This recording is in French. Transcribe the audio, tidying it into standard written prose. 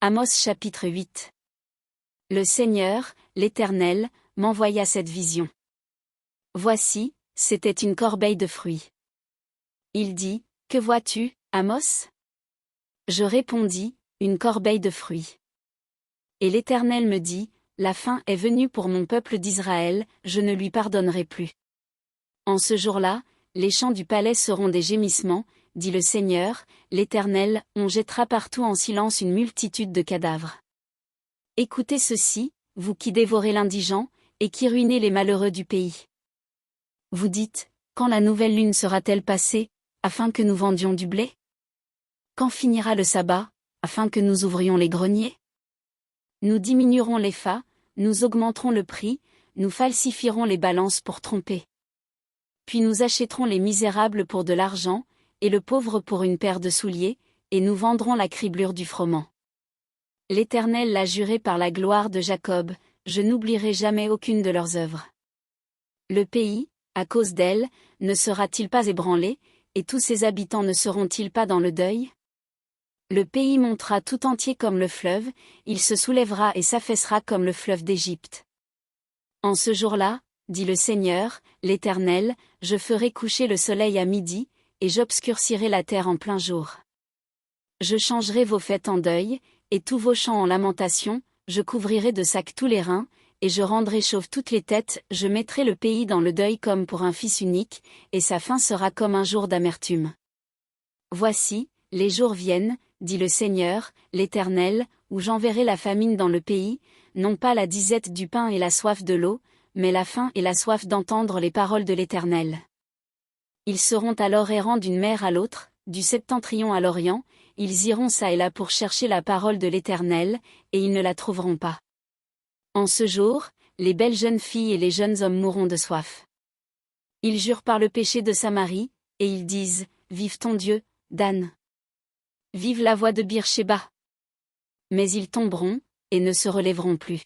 Amos chapitre 8. Le Seigneur, l'Éternel, m'envoya cette vision. Voici, c'était une corbeille de fruits. Il dit, que vois-tu, Amos? Je répondis, une corbeille de fruits. Et l'Éternel me dit, la fin est venue pour mon peuple d'Israël, je ne lui pardonnerai plus. En ce jour-là, les champs du palais seront des gémissements, dit le Seigneur, l'Éternel, on jettera partout en silence une multitude de cadavres. Écoutez ceci, vous qui dévorez l'indigent, et qui ruinez les malheureux du pays. Vous dites, quand la nouvelle lune sera-t-elle passée, afin que nous vendions du blé? Quand finira le sabbat, afin que nous ouvrions les greniers? Nous diminuerons les fas, nous augmenterons le prix, nous falsifierons les balances pour tromper. Puis nous achèterons les misérables pour de l'argent, et le pauvre pour une paire de souliers, et nous vendrons la criblure du froment. L'Éternel l'a juré par la gloire de Jacob, je n'oublierai jamais aucune de leurs œuvres. Le pays, à cause d'elle, ne sera-t-il pas ébranlé, et tous ses habitants ne seront-ils pas dans le deuil? Le pays montera tout entier comme le fleuve, il se soulèvera et s'affaissera comme le fleuve d'Égypte. En ce jour-là, dit le Seigneur, l'Éternel, je ferai coucher le soleil à midi, et j'obscurcirai la terre en plein jour. Je changerai vos fêtes en deuil, et tous vos chants en lamentation, je couvrirai de sacs tous les reins, et je rendrai chauves toutes les têtes, je mettrai le pays dans le deuil comme pour un fils unique, et sa fin sera comme un jour d'amertume. Voici, les jours viennent, dit le Seigneur, l'Éternel, où j'enverrai la famine dans le pays, non pas la disette du pain et la soif de l'eau, mais la faim et la soif d'entendre les paroles de l'Éternel. Ils seront alors errants d'une mer à l'autre, du septentrion à l'orient, ils iront çà et là pour chercher la parole de l'Éternel, et ils ne la trouveront pas. En ce jour, les belles jeunes filles et les jeunes hommes mourront de soif. Ils jurent par le péché de Samarie, et ils disent, vive ton Dieu, Dan. Vive la voix de Beersheba. Mais ils tomberont, et ne se relèveront plus.